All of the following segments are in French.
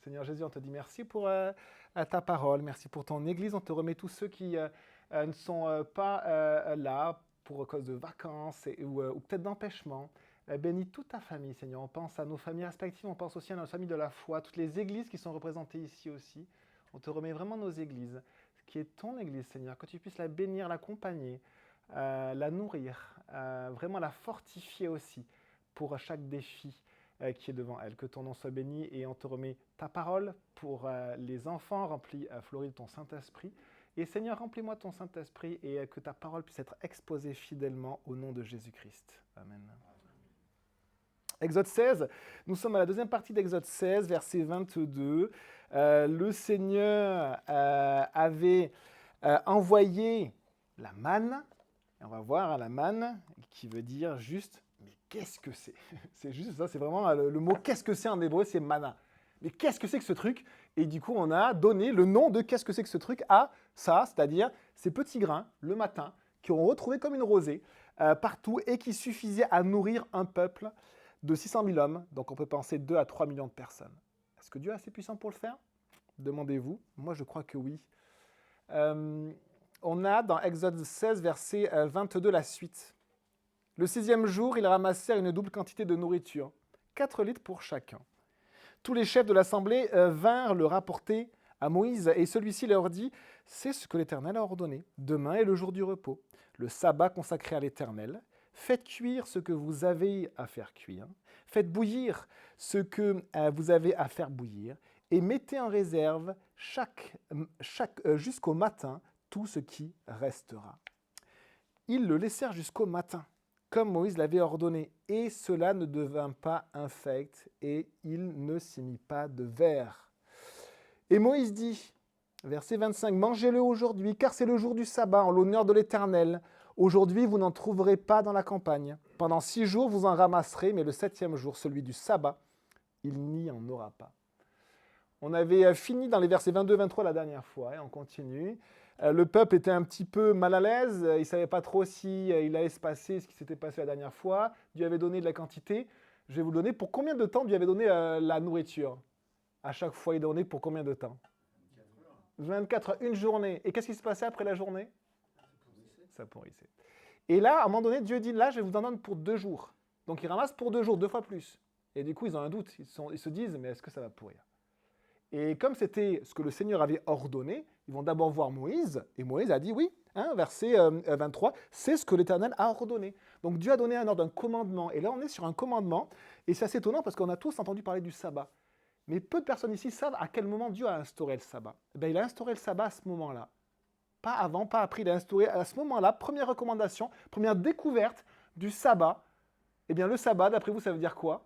Seigneur Jésus, on te dit merci pour ta parole, merci pour ton Église. On te remet tous ceux qui ne sont pas là pour cause de vacances ou peut-être d'empêchement. Bénis toute ta famille, Seigneur. On pense à nos familles respectives, on pense aussi à notre famille de la foi, toutes les églises qui sont représentées ici aussi. On te remet vraiment nos églises, qui est ton Église, Seigneur, que tu puisses la bénir, l'accompagner, la nourrir, vraiment la fortifier aussi pour chaque défi qui est devant elle. Que ton nom soit béni et on te remet ta parole pour les enfants. Remplis Floride de ton Saint-Esprit. Et Seigneur, remplis-moi de ton Saint-Esprit et que ta parole puisse être exposée fidèlement au nom de Jésus-Christ. Amen. Exode 16, nous sommes à la deuxième partie d'Exode 16, verset 22. Le Seigneur avait envoyé la manne, et on va voir la manne, qui veut dire juste, mais qu'est-ce que c'est? C'est juste ça, c'est vraiment le mot qu'est-ce que c'est en hébreu, c'est manna. Mais qu'est-ce que c'est que ce truc? Et du coup, on a donné le nom de qu'est-ce que c'est que ce truc à ça, c'est-à-dire ces petits grains, le matin, qui ont retrouvé comme une rosée partout et qui suffisaient à nourrir un peuple de 600 000 hommes, donc on peut penser 2 à 3 millions de personnes. Est-ce que Dieu est assez puissant pour le faire? Demandez-vous. Moi, je crois que oui. On a dans Exode 16, verset 22, la suite. Le 6e jour, ils ramassèrent une double quantité de nourriture, 4 litres pour chacun. Tous les chefs de l'assemblée vinrent le rapporter à Moïse, et celui-ci leur dit « C'est ce que l'Éternel a ordonné. Demain est le jour du repos, le sabbat consacré à l'Éternel. Faites cuire ce que vous avez à faire cuire, faites bouillir ce que vous avez à faire bouillir, et mettez en réserve jusqu'au matin tout ce qui restera. » Ils le laissèrent jusqu'au matin, comme Moïse l'avait ordonné, et cela ne devint pas infect, et il ne s'y mit pas de verre. Et Moïse dit, verset 25, « Mangez-le aujourd'hui, car c'est le jour du sabbat, en l'honneur de l'Éternel. Aujourd'hui, vous n'en trouverez pas dans la campagne. Pendant 6 jours, vous en ramasserez, mais le 7e jour, celui du sabbat, il n'y en aura pas. » On avait fini dans les versets 22-23 la dernière fois, et on continue. Le peuple était un petit peu mal à l'aise, il ne savait pas trop si il allait se passer ce qui s'était passé la dernière fois. Dieu avait donné de la quantité. Je vais vous le donner. Pour combien de temps Dieu avait donné la nourriture? À chaque fois, il donnait pour combien de temps? 24 heures, une journée. Et qu'est-ce qui se passait après la journée? Ça pourrissait. Et là, à un moment donné, Dieu dit, là, je vous en donne pour 2 jours. Donc, ils ramassent pour 2 jours, 2 fois plus. Et du coup, ils ont un doute. Ils se disent, mais est-ce que ça va pourrir? Et comme c'était ce que le Seigneur avait ordonné, ils vont d'abord voir Moïse. Et Moïse a dit, oui, verset 23, c'est ce que l'Éternel a ordonné. Donc, Dieu a donné un ordre, un commandement. Et là, on est sur un commandement. Et c'est assez étonnant parce qu'on a tous entendu parler du sabbat. Mais peu de personnes ici savent à quel moment Dieu a instauré le sabbat. Il a instauré le sabbat à ce moment-là. Pas avant, pas après, il a instauré à ce moment-là, première recommandation, première découverte du sabbat. Eh bien, le sabbat, d'après vous, ça veut dire quoi?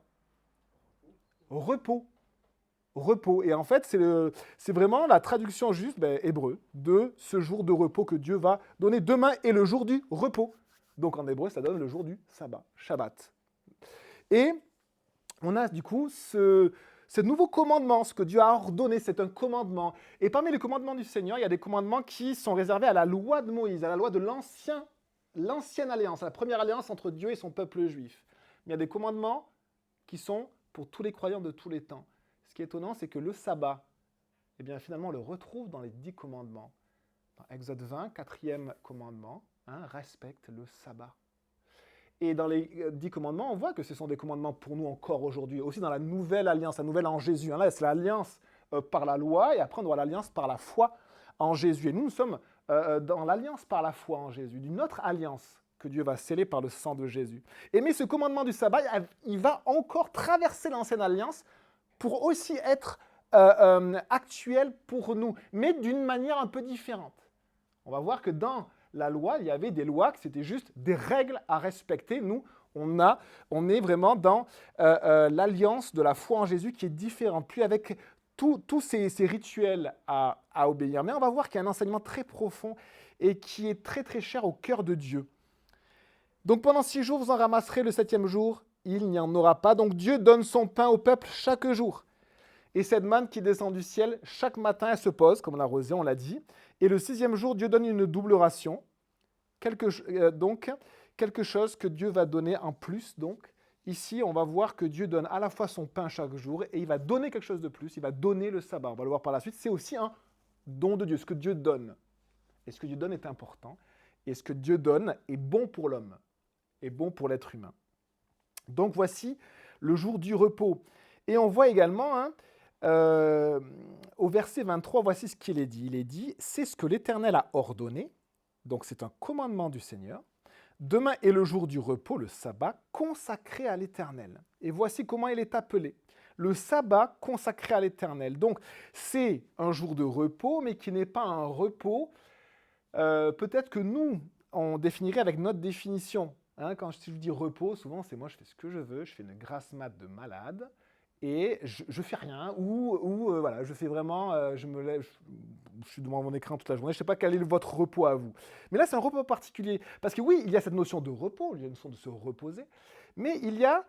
Repos. Repos. Et en fait, c'est vraiment la traduction juste, hébreu, de ce jour de repos que Dieu va donner. Demain est le jour du repos. Donc en hébreu, ça donne le jour du sabbat, Shabbat. Et on a du coup ce nouveau commandement, ce que Dieu a ordonné, c'est un commandement. Et parmi les commandements du Seigneur, il y a des commandements qui sont réservés à la loi de Moïse, à la loi de l'ancienne alliance, à la première alliance entre Dieu et son peuple juif. Mais il y a des commandements qui sont pour tous les croyants de tous les temps. Ce qui est étonnant, c'est que le sabbat, eh bien, finalement, on le retrouve dans les 10 commandements. Dans Exode 20, 4e commandement, respecte le sabbat. Et dans les 10 commandements, on voit que ce sont des commandements pour nous encore aujourd'hui. Aussi dans la nouvelle alliance, la nouvelle en Jésus. Là, c'est l'alliance par la loi, et après, on doit l'alliance par la foi en Jésus. Et nous sommes dans l'alliance par la foi en Jésus, d'une autre alliance que Dieu va sceller par le sang de Jésus. Mais ce commandement du sabbat, il va encore traverser l'ancienne alliance pour aussi être actuel pour nous, mais d'une manière un peu différente. On va voir que dans la loi, il y avait des lois, que c'était juste des règles à respecter. Nous, on est vraiment dans l'alliance de la foi en Jésus qui est différente, puis avec tous ces rituels à obéir. Mais on va voir qu'il y a un enseignement très profond et qui est très très cher au cœur de Dieu. Donc pendant 6 jours, vous en ramasserez, le 7e jour, il n'y en aura pas. Donc Dieu donne son pain au peuple chaque jour. Et cette manne qui descend du ciel, chaque matin, elle se pose, comme la rosée, on l'a dit. Et le 6e jour, Dieu donne une double ration. Donc, quelque chose que Dieu va donner en plus, donc, ici, on va voir que Dieu donne à la fois son pain chaque jour et il va donner quelque chose de plus, il va donner le sabbat. On va le voir par la suite, c'est aussi un don de Dieu, ce que Dieu donne. Et ce que Dieu donne est important. Et ce que Dieu donne est bon pour l'homme, est bon pour l'être humain. Donc voici le jour du repos. Et on voit également, au verset 23, voici ce qu'il est dit. Il est dit, c'est ce que l'Éternel a ordonné, donc c'est un commandement du Seigneur. Demain est le jour du repos, le sabbat, consacré à l'Éternel. Et voici comment il est appelé. Le sabbat consacré à l'Éternel. Donc c'est un jour de repos, mais qui n'est pas un repos. Peut-être que nous, on définirait avec notre définition. Quand je dis repos, souvent c'est moi, je fais ce que je veux, je fais une grasse mat de malade et je fais rien ou voilà, je fais vraiment, je me lève, je suis devant mon écran toute la journée. Je ne sais pas quel est votre repos à vous. Mais là, c'est un repos particulier parce que oui, il y a cette notion de repos, il y a une notion de se reposer, mais il y a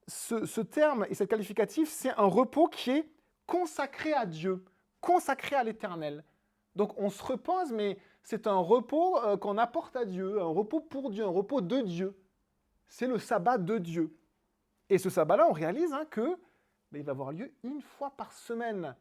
ce terme et cette qualificatif, c'est un repos qui est consacré à Dieu, consacré à l'Éternel. Donc on se repose, mais c'est un repos qu'on apporte à Dieu, un repos pour Dieu, un repos de Dieu. C'est le sabbat de Dieu. Et ce sabbat-là, on réalise que il va avoir lieu une fois par semaine.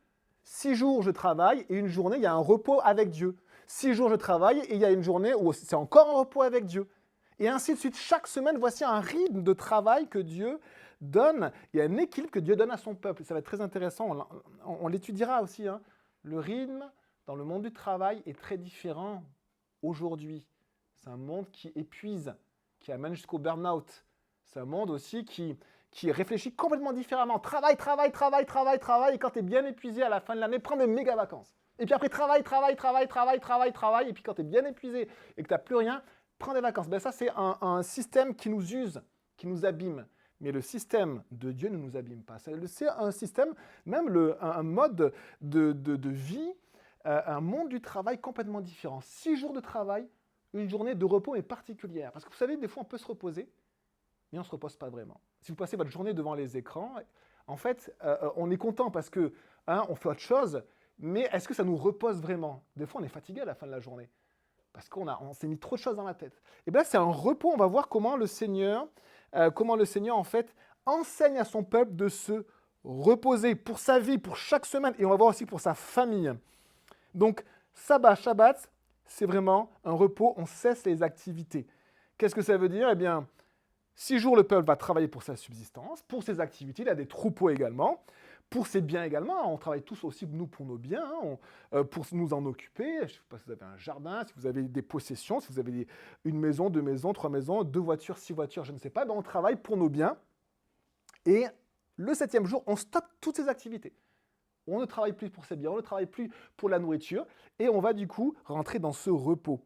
6 jours, je travaille, et une journée, il y a un repos avec Dieu. 6 jours, je travaille, et il y a une journée où c'est encore un repos avec Dieu. Et ainsi de suite, chaque semaine, voici un rythme de travail que Dieu donne. Il y a un équilibre que Dieu donne à son peuple. Ça va être très intéressant, on l'étudiera aussi. Le rythme dans le monde du travail est très différent aujourd'hui. C'est un monde qui épuise, qui amène jusqu'au burn-out. C'est un monde aussi qui réfléchit complètement différemment. Travail, et quand tu es bien épuisé à la fin de l'année, prends des méga vacances. Et puis après, travail, et puis quand tu es bien épuisé et que tu n'as plus rien, prends des vacances. Ça, c'est un système qui nous use, qui nous abîme. Mais le système de Dieu ne nous abîme pas. C'est un système, même un mode de vie, un monde du travail complètement différent. 6 jours de travail, une journée de repos est particulière. Parce que vous savez, des fois, on peut se reposer, mais on ne se repose pas vraiment. Si vous passez votre journée devant les écrans, en fait, on est content parce que on fait autre chose, mais est-ce que ça nous repose vraiment? Des fois, on est fatigué à la fin de la journée parce qu'on s'est mis trop de choses dans la tête. Et bien là, c'est un repos. On va voir comment le Seigneur, en fait, enseigne à son peuple de se reposer pour sa vie, pour chaque semaine, et on va voir aussi pour sa famille. Donc, sabbat, Shabbat, c'est vraiment un repos, on cesse les activités. Qu'est-ce que ça veut dire? Eh bien, 6 jours, le peuple va travailler pour sa subsistance, pour ses activités, il a des troupeaux également, pour ses biens également. On travaille tous aussi, nous, pour nos biens, pour nous en occuper. Je ne sais pas si vous avez un jardin, si vous avez des possessions, si vous avez une maison, 2 maisons, 3 maisons, 2 voitures, 6 voitures, je ne sais pas. On travaille pour nos biens. Et le 7e jour, on stoppe toutes ces activités. On ne travaille plus pour ses biens, on ne travaille plus pour la nourriture, et on va du coup rentrer dans ce repos.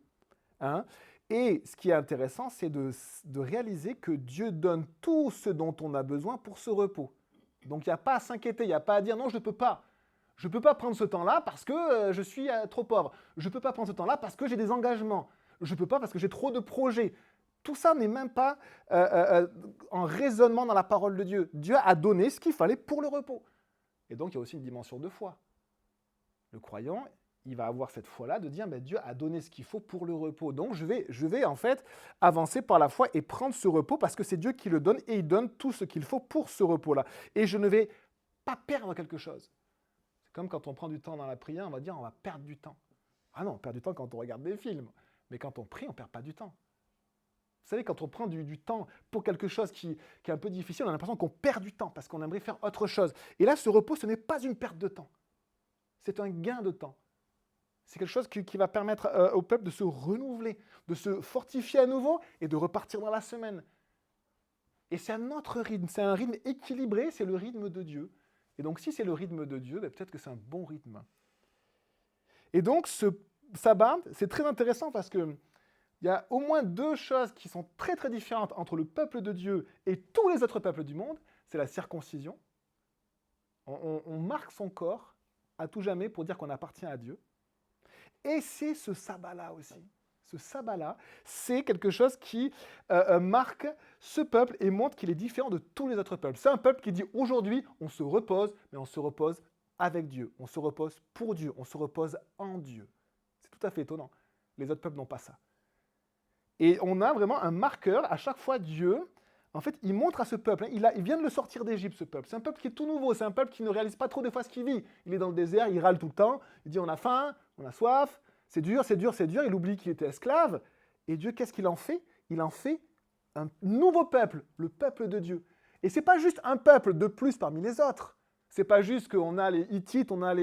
Et ce qui est intéressant, c'est de réaliser que Dieu donne tout ce dont on a besoin pour ce repos. Donc il n'y a pas à s'inquiéter, il n'y a pas à dire non, je ne peux pas. Je ne peux pas prendre ce temps-là parce que je suis trop pauvre. Je ne peux pas prendre ce temps-là parce que j'ai des engagements. Je ne peux pas parce que j'ai trop de projets. Tout ça n'est même pas en raisonnement dans la parole de Dieu. Dieu a donné ce qu'il fallait pour le repos. Et donc, il y a aussi une dimension de foi. Le croyant, il va avoir cette foi-là de dire, Dieu a donné ce qu'il faut pour le repos. Donc, je vais en fait avancer par la foi et prendre ce repos parce que c'est Dieu qui le donne et il donne tout ce qu'il faut pour ce repos-là. Et je ne vais pas perdre quelque chose. C'est comme quand on prend du temps dans la prière, on va dire, on va perdre du temps. Ah non, on perd du temps quand on regarde des films. Mais quand on prie, on ne perd pas du temps. Vous savez, quand on prend du temps pour quelque chose qui est un peu difficile, on a l'impression qu'on perd du temps parce qu'on aimerait faire autre chose. Et là, ce repos, ce n'est pas une perte de temps. C'est un gain de temps. C'est quelque chose qui va permettre au peuple de se renouveler, de se fortifier à nouveau et de repartir dans la semaine. Et c'est un autre rythme, c'est un rythme équilibré, c'est le rythme de Dieu. Et donc, si c'est le rythme de Dieu, peut-être que c'est un bon rythme. Et donc, ce sabbat, c'est très intéressant parce que il y a au moins 2 choses qui sont très très différentes entre le peuple de Dieu et tous les autres peuples du monde. C'est la circoncision. On marque son corps à tout jamais pour dire qu'on appartient à Dieu. Et c'est ce sabbat-là aussi. Ce sabbat-là, c'est quelque chose qui marque ce peuple et montre qu'il est différent de tous les autres peuples. C'est un peuple qui dit aujourd'hui, on se repose, mais on se repose avec Dieu. On se repose pour Dieu. On se repose en Dieu. C'est tout à fait étonnant. Les autres peuples n'ont pas ça. Et on a vraiment un marqueur, à chaque fois Dieu, En fait, il montre à ce peuple, hein, il vient de le sortir d'Égypte, ce peuple. C'est un peuple qui est tout nouveau, c'est un peuple qui ne réalise pas trop des fois ce qu'il vit. Il est dans le désert, il râle tout le temps, il dit on a faim, on a soif, c'est dur, c'est dur, c'est dur. Il oublie qu'il était esclave. Et Dieu, qu'est-ce qu'il en fait? Il en fait un nouveau peuple, le peuple de Dieu. Et ce n'est pas juste un peuple de plus parmi les autres. Ce n'est pas juste qu'on a les Hittites, on a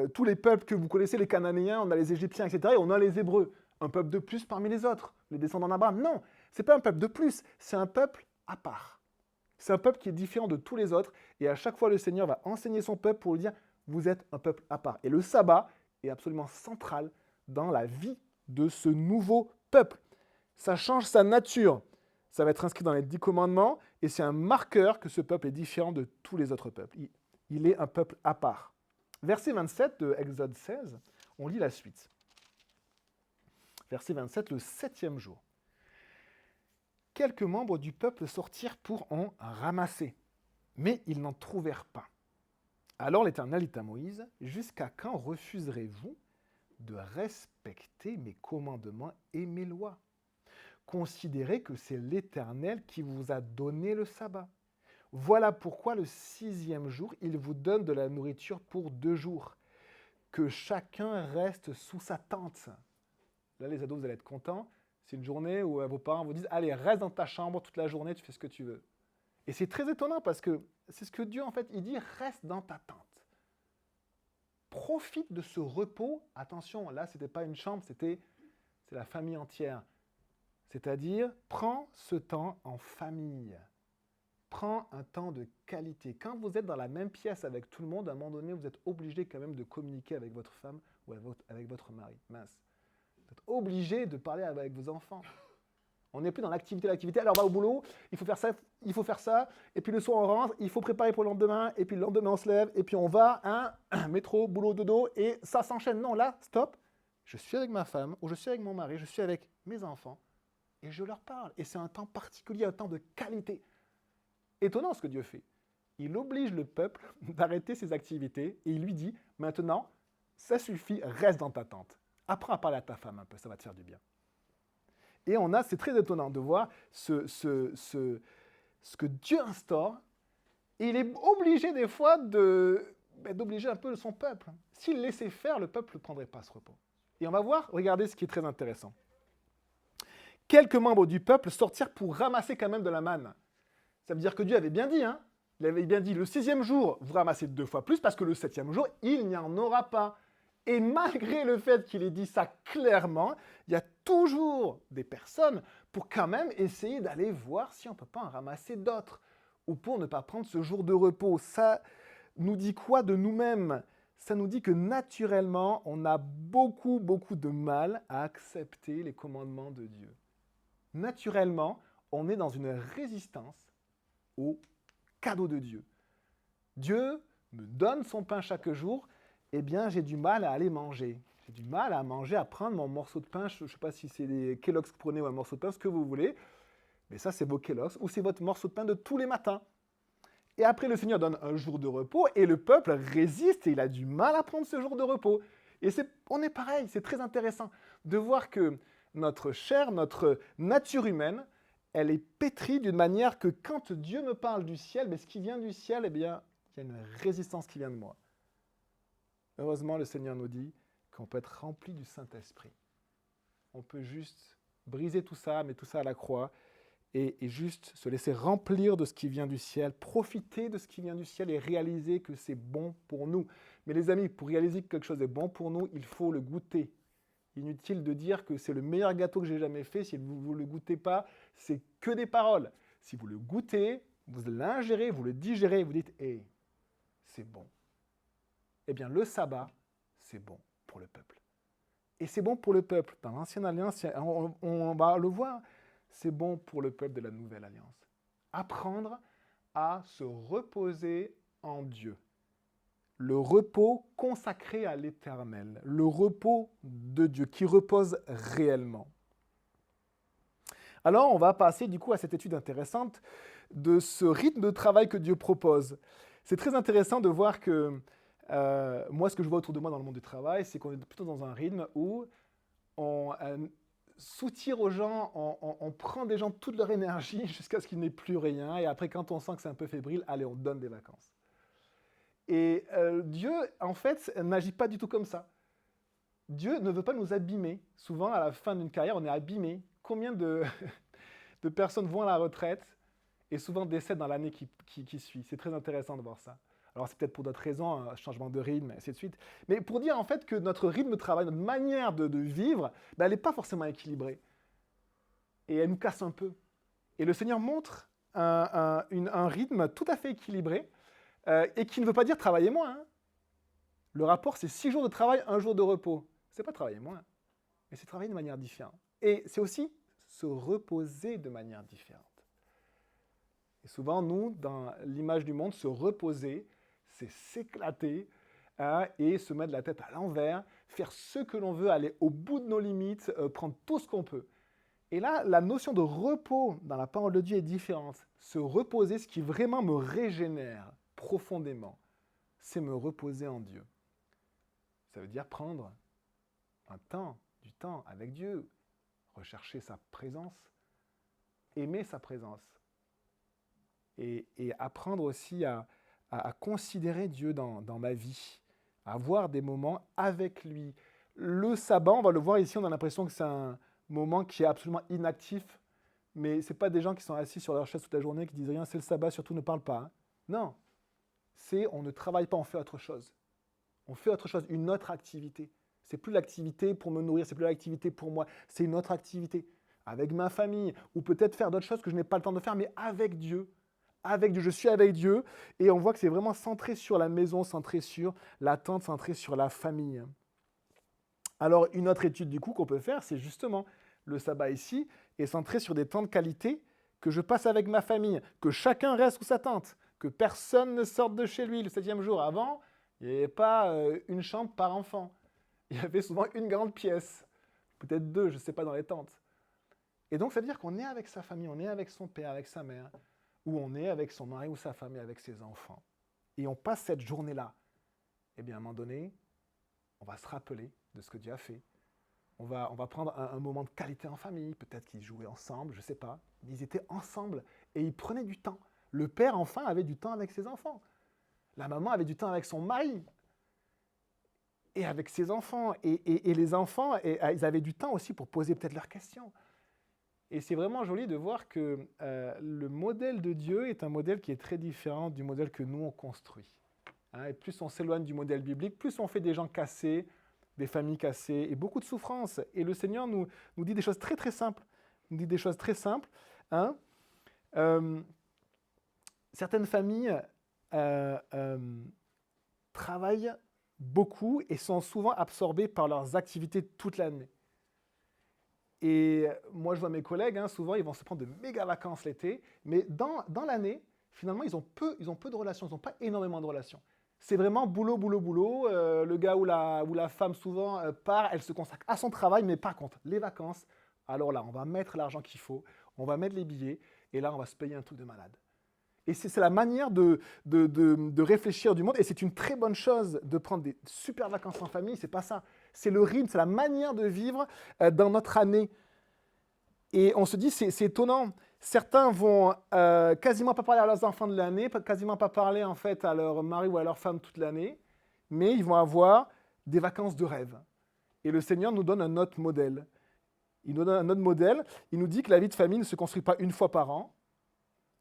tous les peuples que vous connaissez, les Cananéens, on a les Égyptiens, etc. Et on a les Hébreux. Un peuple de plus parmi les autres, les descendants d'Abraham. Non, ce n'est pas un peuple de plus, c'est un peuple à part. C'est un peuple qui est différent de tous les autres. Et à chaque fois, le Seigneur va enseigner son peuple pour lui dire, vous êtes un peuple à part. Et le sabbat est absolument central dans la vie de ce nouveau peuple. Ça change sa nature. Ça va être inscrit dans les 10 commandements et c'est un marqueur que ce peuple est différent de tous les autres peuples. Il est un peuple à part. Verset 27 de Exode 16, on lit la suite. Verset 27, le 7e jour. Quelques membres du peuple sortirent pour en ramasser, mais ils n'en trouvèrent pas. Alors l'Éternel dit à Moïse, « Jusqu'à quand refuserez-vous de respecter mes commandements et mes lois ? Considérez que c'est l'Éternel qui vous a donné le sabbat. Voilà pourquoi le 6e jour, il vous donne de la nourriture pour 2 jours. Que chacun reste sous sa tente. » Là, les ados, vous allez être contents. C'est une journée où vos parents vous disent « Allez, reste dans ta chambre toute la journée, tu fais ce que tu veux. » Et c'est très étonnant parce que c'est ce que Dieu, en fait, il dit « Reste dans ta tente. » Profite de ce repos. Attention, là, ce n'était pas une chambre, c'est la famille entière. C'est-à-dire, prends ce temps en famille. Prends un temps de qualité. Quand vous êtes dans la même pièce avec tout le monde, à un moment donné, vous êtes obligé quand même de communiquer avec votre femme ou avec votre mari. Mince. Vous êtes obligé de parler avec vos enfants. On n'est plus dans l'activité. Alors, on va au boulot, il faut faire ça. Et puis le soir, on rentre, il faut préparer pour le lendemain. Et puis le lendemain, on se lève. Et puis on va, métro, boulot, dodo. Et ça s'enchaîne. Non, là, stop. Je suis avec ma femme ou je suis avec mon mari, je suis avec mes enfants. Et je leur parle. Et c'est un temps particulier, un temps de qualité. Étonnant ce que Dieu fait. Il oblige le peuple d'arrêter ses activités et il lui dit, maintenant, ça suffit, reste dans ta tente. Apprends à parler à ta femme un peu, ça va te faire du bien. Et c'est très étonnant de voir ce que Dieu instaure. Et il est obligé des fois d'obliger un peu son peuple. S'il laissait faire, le peuple ne prendrait pas ce repos. Et on va voir, regardez ce qui est très intéressant. Quelques membres du peuple sortirent pour ramasser quand même de la manne. Ça veut dire que Dieu avait bien dit, il avait bien dit, le 6e jour, vous ramassez 2 fois plus, parce que le 7e jour, il n'y en aura pas. Et malgré le fait qu'il ait dit ça clairement, il y a toujours des personnes pour quand même essayer d'aller voir si on ne peut pas en ramasser d'autres, ou pour ne pas prendre ce jour de repos. Ça nous dit quoi de nous-mêmes ? Ça nous dit que naturellement, on a beaucoup de mal à accepter les commandements de Dieu. Naturellement, on est dans une résistance au cadeau de Dieu. Dieu me donne son pain chaque jour, eh bien j'ai du mal à aller manger. J'ai du mal à manger, à prendre mon morceau de pain, je ne sais pas si c'est des Kellogg's que vous prenez ou un morceau de pain, ce que vous voulez, mais ça c'est vos Kellogg's, ou c'est votre morceau de pain de tous les matins. Et après le Seigneur donne un jour de repos, et le peuple résiste, et il a du mal à prendre ce jour de repos. Et on est pareil, c'est très intéressant de voir que notre chair, notre nature humaine, elle est pétrie d'une manière que quand Dieu me parle du ciel, mais ce qui vient du ciel, eh bien, il y a une résistance qui vient de moi. Heureusement, le Seigneur nous dit qu'on peut être rempli du Saint-Esprit. On peut juste briser tout ça, mettre tout ça à la croix, et juste se laisser remplir de ce qui vient du ciel, profiter de ce qui vient du ciel et réaliser que c'est bon pour nous. Mais les amis, pour réaliser que quelque chose est bon pour nous, il faut le goûter. Inutile de dire que c'est le meilleur gâteau que j'ai jamais fait. Si vous ne le goûtez pas, c'est que des paroles. Si vous le goûtez, vous l'ingérez, vous le digérez, vous dites « hey, c'est bon ». Eh bien, le sabbat, c'est bon pour le peuple. Et c'est bon pour le peuple. Dans l'Ancienne Alliance, on va le voir, c'est bon pour le peuple de la Nouvelle Alliance. Apprendre à se reposer en Dieu. Le repos consacré à l'Éternel, le repos de Dieu qui repose réellement. Alors, on va passer du coup à cette étude intéressante de ce rythme de travail que Dieu propose. C'est très intéressant de voir que moi, ce que je vois autour de moi dans le monde du travail, c'est qu'on est plutôt dans un rythme où soutire aux gens, on prend des gens toute leur énergie jusqu'à ce qu'il n'ait plus rien, et après, quand on sent que c'est un peu fébrile, allez, on donne des vacances. Et Dieu, en fait, n'agit pas du tout comme ça. Dieu ne veut pas nous abîmer. Souvent, à la fin d'une carrière, on est abîmé. Combien de personnes vont à la retraite et souvent décèdent dans l'année qui suit? C'est très intéressant de voir ça. Alors, c'est peut-être pour d'autres raisons, un changement de rythme, et ainsi de suite. Mais pour dire en fait que notre rythme de travail, notre manière de vivre, ben, elle n'est pas forcément équilibrée. Et elle nous casse un peu. Et le Seigneur montre un rythme tout à fait équilibré et qui ne veut pas dire travailler moins. Hein. Le rapport, c'est 6 jours de travail, 1 jour de repos. C'est pas travailler moins, mais c'est travailler de manière différente. Et c'est aussi se reposer de manière différente. Et souvent, nous, dans l'image du monde, se reposer, c'est s'éclater hein, et se mettre la tête à l'envers, faire ce que l'on veut, aller au bout de nos limites, prendre tout ce qu'on peut. Et là, la notion de repos dans la parole de Dieu est différente. Se reposer, ce qui vraiment me régénère profondément, c'est me reposer en Dieu. Ça veut dire prendre du temps avec Dieu, rechercher sa présence, aimer sa présence et apprendre aussi à considérer Dieu dans ma vie, à avoir des moments avec lui. Le sabbat, on va le voir ici, on a l'impression que c'est un moment qui est absolument inactif, mais ce n'est pas des gens qui sont assis sur leur chaise toute la journée qui disent rien, c'est le sabbat, surtout ne parle pas. Hein. Non, c'est on ne travaille pas, on fait autre chose. On fait autre chose, une autre activité. C'est plus l'activité pour me nourrir, c'est plus l'activité pour moi, c'est une autre activité. Avec ma famille, ou peut-être faire d'autres choses que je n'ai pas le temps de faire, mais avec Dieu. Avec Dieu, je suis avec Dieu, et on voit que c'est vraiment centré sur la maison, centré sur l'attente, centré sur la famille. Alors, une autre étude du coup qu'on peut faire, c'est justement le sabbat ici, est centré sur des temps de qualité que je passe avec ma famille, que chacun reste sous sa tente, que personne ne sorte de chez lui le 7e jour. Avant, il n'y avait pas une chambre par enfant. Il y avait souvent une grande pièce, peut-être 2, je ne sais pas, dans les tentes. Et donc, ça veut dire qu'on est avec sa famille, on est avec son père, avec sa mère, ou on est avec son mari ou sa femme et avec ses enfants. Et on passe cette journée-là. Eh bien, à un moment donné, on va se rappeler de ce que Dieu a fait. On va prendre un moment de qualité en famille, peut-être qu'ils jouaient ensemble, je ne sais pas. Mais ils étaient ensemble et ils prenaient du temps. Le père, enfin, avait du temps avec ses enfants. La maman avait du temps avec son mari et avec ses enfants. Et les enfants, ils avaient du temps aussi pour poser peut-être leurs questions. Et c'est vraiment joli de voir que le modèle de Dieu est un modèle qui est très différent du modèle que nous, on construit. Hein, et plus on s'éloigne du modèle biblique, plus on fait des gens cassés, des familles cassées et beaucoup de souffrance. Et le Seigneur nous dit des choses très très simples. Il nous dit des choses très simples. Hein. Certaines familles travaillent beaucoup et sont souvent absorbées par leurs activités toute l'année. Et moi, je vois mes collègues, hein, souvent, ils vont se prendre de méga vacances l'été, mais dans l'année, finalement, ils ont peu de relations, ils n'ont pas énormément de relations. C'est vraiment boulot, boulot, boulot. Le gars ou la femme, souvent, part, elle se consacre à son travail, mais par contre, les vacances, alors là, on va mettre l'argent qu'il faut, on va mettre les billets, et là, on va se payer un truc de malade. Et c'est la manière de réfléchir du monde, et c'est une très bonne chose de prendre des super vacances en famille, c'est pas ça. C'est le rythme, c'est la manière de vivre dans notre année. Et on se dit, c'est étonnant. Certains vont quasiment pas parler à leurs enfants de l'année, quasiment pas parler en fait à leur mari ou à leur femme toute l'année, mais ils vont avoir des vacances de rêve. Et le Seigneur nous donne un autre modèle. Il nous donne un autre modèle. Il nous dit que la vie de famille ne se construit pas une fois par an,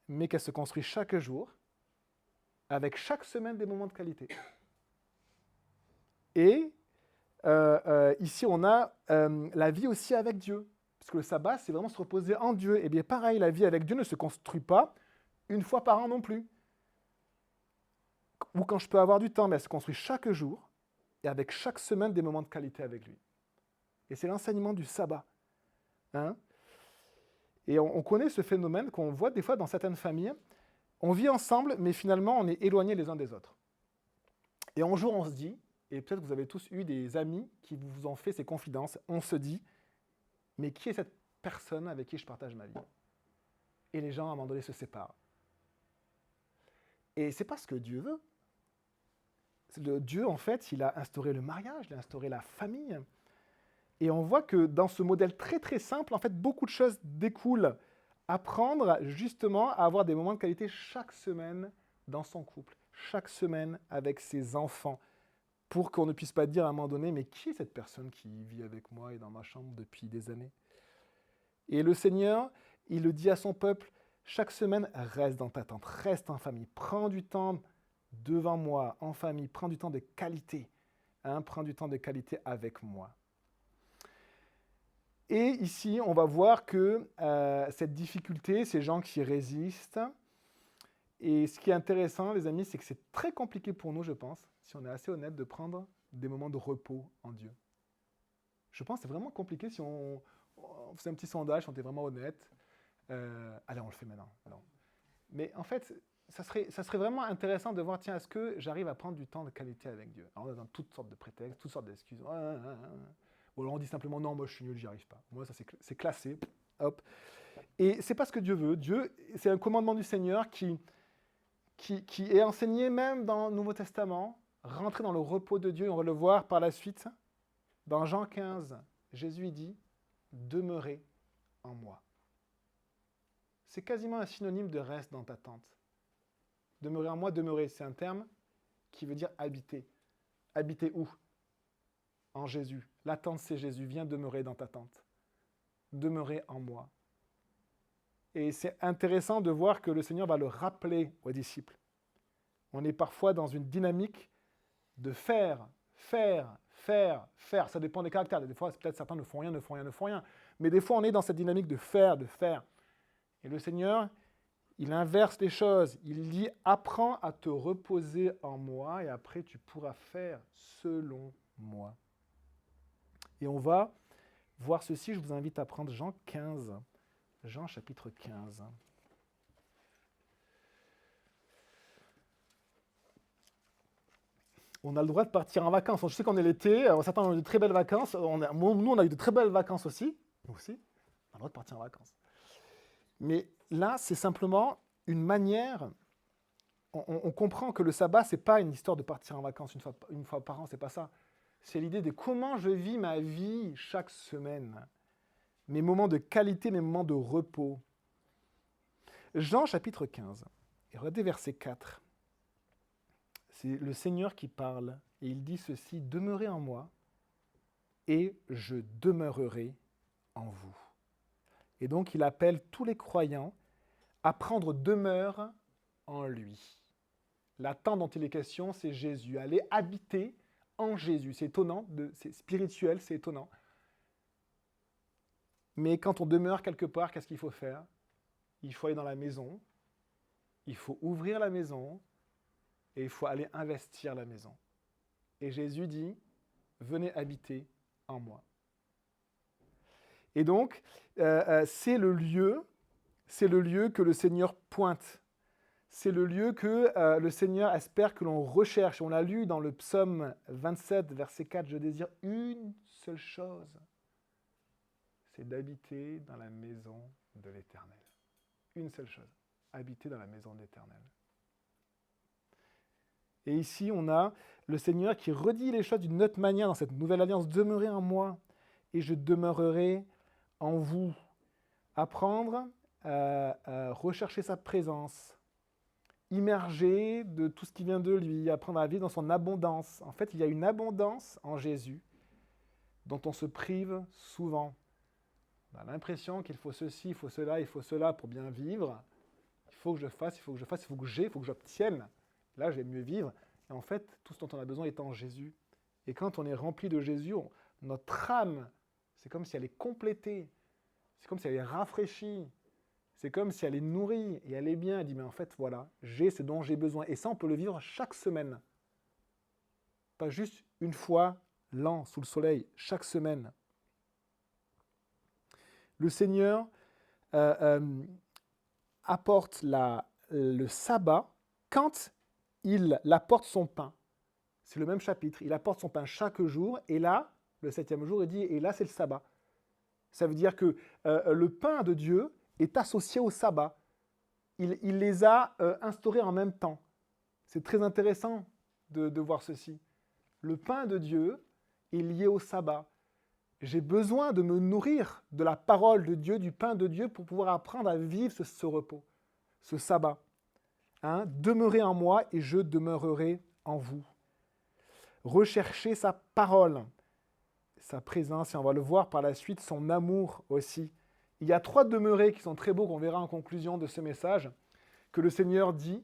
mais qu'elle se construit chaque jour, avec chaque semaine des moments de qualité. Et ici, on a la vie aussi avec Dieu. Parce que le sabbat, c'est vraiment se reposer en Dieu. Et bien pareil, la vie avec Dieu ne se construit pas une fois par an non plus. Ou quand je peux avoir du temps, mais elle se construit chaque jour et avec chaque semaine des moments de qualité avec lui. Et c'est l'enseignement du sabbat. Hein? Et on connaît ce phénomène qu'on voit des fois dans certaines familles. On vit ensemble, mais finalement, on est éloignés les uns des autres. Et un jour, on se dit, et peut-être que vous avez tous eu des amis qui vous ont fait ces confidences, on se dit, mais qui est cette personne avec qui je partage ma vie? Et les gens, à un moment donné, se séparent. Et c'est pas ce que Dieu veut. Dieu, en fait, il a instauré le mariage, il a instauré la famille. Et on voit que dans ce modèle très très simple, en fait, beaucoup de choses découlent. Apprendre justement à avoir des moments de qualité chaque semaine dans son couple, chaque semaine avec ses enfants, pour qu'on ne puisse pas dire à un moment donné, mais qui est cette personne qui vit avec moi et dans ma chambre depuis des années? Et le Seigneur, il le dit à son peuple, chaque semaine, reste dans ta tente, reste en famille, prends du temps devant moi, en famille, prends du temps de qualité, prends du temps de qualité avec moi. Et ici, on va voir que cette difficulté, ces gens qui résistent, et ce qui est intéressant, les amis, c'est que c'est très compliqué pour nous, je pense, si on est assez honnête, de prendre des moments de repos en Dieu. Je pense que c'est vraiment compliqué si on faisait un petit sondage, si on était vraiment honnête. Allez, on le fait maintenant. Alors. Mais en fait, ça serait vraiment intéressant de voir, tiens, est-ce que j'arrive à prendre du temps de qualité avec Dieu? Alors, on a dans toutes sortes de prétextes, toutes sortes d'excuses. Ou alors on dit simplement, non, moi je suis nul, j'y arrive pas. Moi, ça c'est classé. Hop. Et c'est pas ce que Dieu veut. Dieu, c'est un commandement du Seigneur qui est enseigné même dans le Nouveau Testament. Rentrer dans le repos de Dieu, on va le voir par la suite. Dans Jean 15, Jésus dit, demeurez en moi. C'est quasiment un synonyme de reste dans ta tente. Demeurer en moi, demeurer, c'est un terme qui veut dire habiter. Habiter où? En Jésus. La tente, c'est Jésus. Viens demeurer dans ta tente. Demeurer en moi. Et c'est intéressant de voir que le Seigneur va le rappeler aux disciples. On est parfois dans une dynamique de faire. Ça dépend des caractères. Des fois, peut-être certains ne font rien. Mais des fois, on est dans cette dynamique de faire. Et le Seigneur, il inverse les choses. Il dit, apprends à te reposer en moi et après tu pourras faire selon moi. Et on va voir ceci. Je vous invite à prendre Jean 15. Jean chapitre 15. On a le droit de partir en vacances. Je sais qu'on est l'été, certains ont eu de très belles vacances. Nous, on a eu de très belles vacances aussi. Nous aussi, on a le droit de partir en vacances. Mais là, c'est simplement une manière. On comprend que le sabbat, c'est pas une histoire de partir en vacances une fois par an, c'est pas ça. C'est l'idée de comment je vis ma vie chaque semaine. Mes moments de qualité, mes moments de repos. Jean chapitre 15, et regardez verset 4. C'est le Seigneur qui parle, et il dit ceci, « Demeurez en moi, et je demeurerai en vous. » Et donc, il appelle tous les croyants à prendre demeure en lui. La tente dont il est question, c'est Jésus. Aller habiter en Jésus. C'est étonnant, c'est spirituel, c'est étonnant. Mais quand on demeure quelque part, qu'est-ce qu'il faut faire? Il faut aller dans la maison, il faut ouvrir la maison, et il faut aller investir la maison. Et Jésus dit, venez habiter en moi. Et donc, c'est le lieu que le Seigneur pointe. C'est le lieu que le Seigneur espère que l'on recherche. On l'a lu dans le psaume 27, verset 4, « Je désire une seule chose, c'est d'habiter dans la maison de l'Éternel. » Une seule chose, habiter dans la maison de l'Éternel. Et ici, on a le Seigneur qui redit les choses d'une autre manière dans cette nouvelle alliance. « Demeurez en moi, et je demeurerai en vous. » Apprendre à rechercher sa présence, immerger de tout ce qui vient de lui, apprendre à vivre dans son abondance. En fait, il y a une abondance en Jésus dont on se prive souvent. On a l'impression qu'il faut ceci, il faut cela pour bien vivre. Il faut que je fasse, il faut que j'obtienne. Là, je vais mieux vivre. Et en fait, tout ce dont on a besoin est en Jésus. Et quand on est rempli de Jésus, notre âme, c'est comme si elle est complétée. C'est comme si elle est rafraîchie. C'est comme si elle est nourrie et elle est bien. Elle dit, mais en fait, voilà, j'ai ce dont j'ai besoin. Et ça, on peut le vivre chaque semaine. Pas juste une fois l'an, sous le soleil, chaque semaine. Le Seigneur apporte le sabbat quand il apporte son pain. C'est le même chapitre. Il apporte son pain chaque jour. Et là, le 7e jour, il dit, et là, c'est le sabbat. Ça veut dire que le pain de Dieu est associé au sabbat. Il les a instaurés en même temps. C'est très intéressant de voir ceci. Le pain de Dieu est lié au sabbat. J'ai besoin de me nourrir de la parole de Dieu, du pain de Dieu, pour pouvoir apprendre à vivre ce repos, ce sabbat. Hein? Demeurez en moi et je demeurerai en vous. Recherchez sa parole, sa présence, et on va le voir par la suite, son amour aussi. Il y a 3 demeurés qui sont très beaux, qu'on verra en conclusion de ce message, que le Seigneur dit.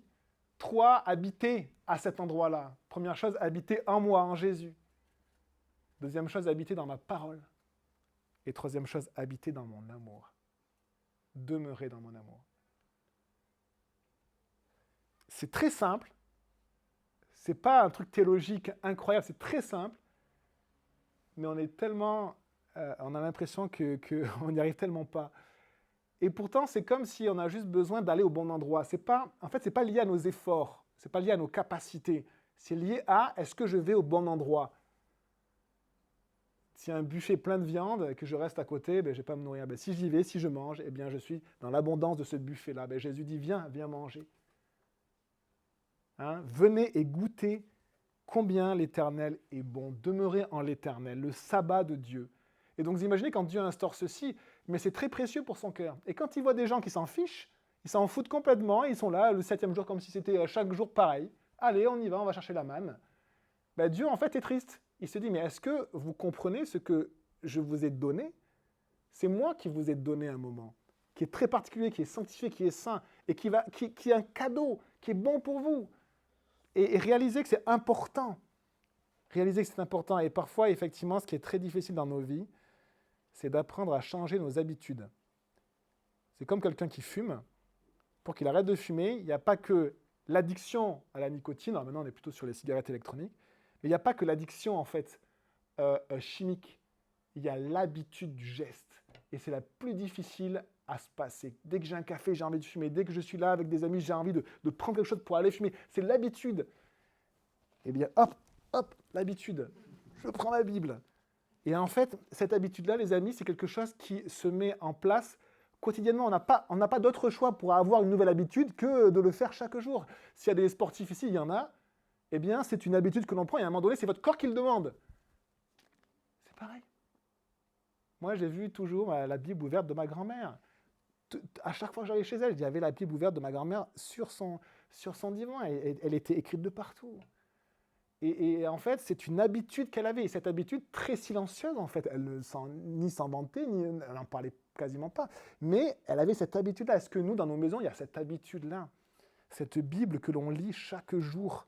3, habitez à cet endroit-là. Première chose, habitez en moi, en Jésus. Deuxième chose, habitez dans ma parole. Et troisième chose, habitez dans mon amour. Demeurez dans mon amour. C'est très simple. C'est pas un truc théologique incroyable, c'est très simple. Mais on est tellement... on a l'impression qu'on n'y arrive tellement pas. Et pourtant, c'est comme si on a juste besoin d'aller au bon endroit. En fait, ce n'est pas lié à nos efforts, ce n'est pas lié à nos capacités. C'est lié à est-ce que je vais au bon endroit. S'il y a un buffet plein de viande et que je reste à côté, ben, je ne vais pas me nourrir. Ben, si j'y vais, si je mange, eh bien, je suis dans l'abondance de ce buffet-là. Ben, Jésus dit, viens manger. Hein? Venez et goûtez combien l'Éternel est bon. Demeurez en l'Éternel, le sabbat de Dieu. Et donc, vous imaginez quand Dieu instaure ceci, mais c'est très précieux pour son cœur. Et quand il voit des gens qui s'en fichent, ils s'en foutent complètement, ils sont là le 7e jour comme si c'était chaque jour pareil. Allez, on y va, on va chercher la manne. Ben, Dieu, en fait, est triste. Il se dit, mais est-ce que vous comprenez ce que je vous ai donné? C'est moi qui vous ai donné un moment, qui est très particulier, qui est sanctifié, qui est saint, et qui est un cadeau, qui est bon pour vous. Et réalisez que c'est important. Réalisez que c'est important. Et parfois, effectivement, ce qui est très difficile dans nos vies, c'est d'apprendre à changer nos habitudes. C'est comme quelqu'un qui fume. Pour qu'il arrête de fumer, il n'y a pas que l'addiction à la nicotine. Alors maintenant, on est plutôt sur les cigarettes électroniques. Mais il n'y a pas que l'addiction, en fait, chimique. Il y a l'habitude du geste. Et c'est la plus difficile à se passer. Dès que j'ai un café, j'ai envie de fumer. Dès que je suis là avec des amis, j'ai envie de prendre quelque chose pour aller fumer. C'est l'habitude. Eh bien, hop, l'habitude. Je prends la Bible. Et en fait, cette habitude-là, les amis, c'est quelque chose qui se met en place quotidiennement. On n'a pas d'autre choix pour avoir une nouvelle habitude que de le faire chaque jour. S'il y a des sportifs ici, il y en a, eh bien, c'est une habitude que l'on prend et à un moment donné, c'est votre corps qui le demande. C'est pareil. Moi, j'ai vu toujours la Bible ouverte de ma grand-mère. À chaque fois que j'allais chez elle, il y avait la Bible ouverte de ma grand-mère sur son divan. Et elle était écrite de partout. Et en fait, c'est une habitude qu'elle avait. Et cette habitude très silencieuse, en fait. Elle ne ni s'en vantait, elle n'en parlait quasiment pas. Mais elle avait cette habitude-là. Est-ce que nous, dans nos maisons, il y a cette habitude-là? Cette Bible que l'on lit chaque jour.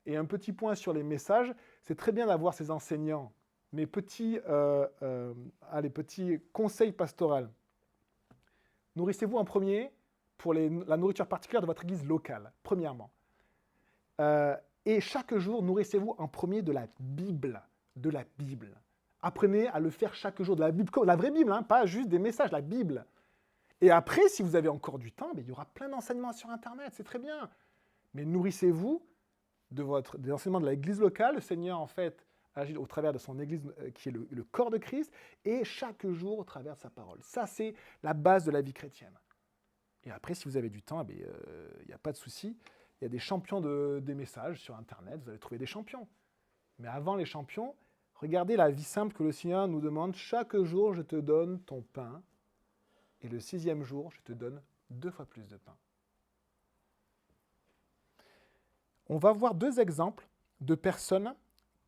Et un petit point sur les messages, c'est très bien d'avoir ces enseignants. Mes petits conseils pastoraux. Nourrissez-vous en premier pour la nourriture particulière de votre église locale, premièrement. Et chaque jour, nourrissez-vous en premier de la Bible. De la Bible. Apprenez à le faire chaque jour, de la Bible, la vraie Bible, hein, pas juste des messages, la Bible. Et après, si vous avez encore du temps, il y aura plein d'enseignements sur Internet, c'est très bien. Mais nourrissez-vous des enseignements de l'église locale. Le Seigneur, en fait, agit au travers de son église qui est le corps de Christ, et chaque jour au travers de sa parole. Ça, c'est la base de la vie chrétienne. Et après, si vous avez du temps, il n'y a pas de souci. Il y a des champions des messages sur Internet, vous allez trouver des champions. Mais avant les champions, regardez la vie simple que le Seigneur nous demande. Chaque jour, je te donne ton pain, et le 6e jour, je te donne 2 fois plus de pain. On va voir 2 exemples de personnes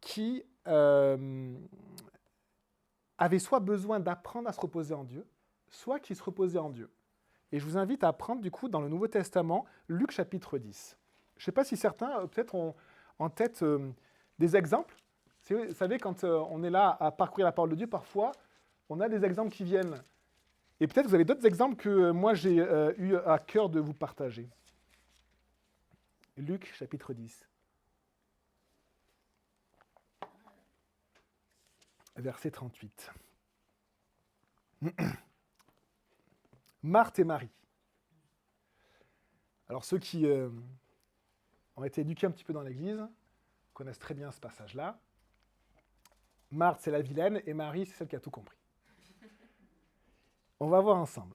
qui avaient soit besoin d'apprendre à se reposer en Dieu, soit qui se reposaient en Dieu. Et je vous invite à prendre, du coup, dans le Nouveau Testament, Luc chapitre 10. Je ne sais pas si certains, peut-être, ont en tête des exemples. Vous savez, quand on est là à parcourir la parole de Dieu, parfois, on a des exemples qui viennent. Et peut-être vous avez d'autres exemples que moi, j'ai eu à cœur de vous partager. Luc chapitre 10. Verset 38. Marthe et Marie. Alors ceux qui ont été éduqués un petit peu dans l'église connaissent très bien ce passage-là. Marthe, c'est la vilaine, et Marie, c'est celle qui a tout compris. On va voir ensemble.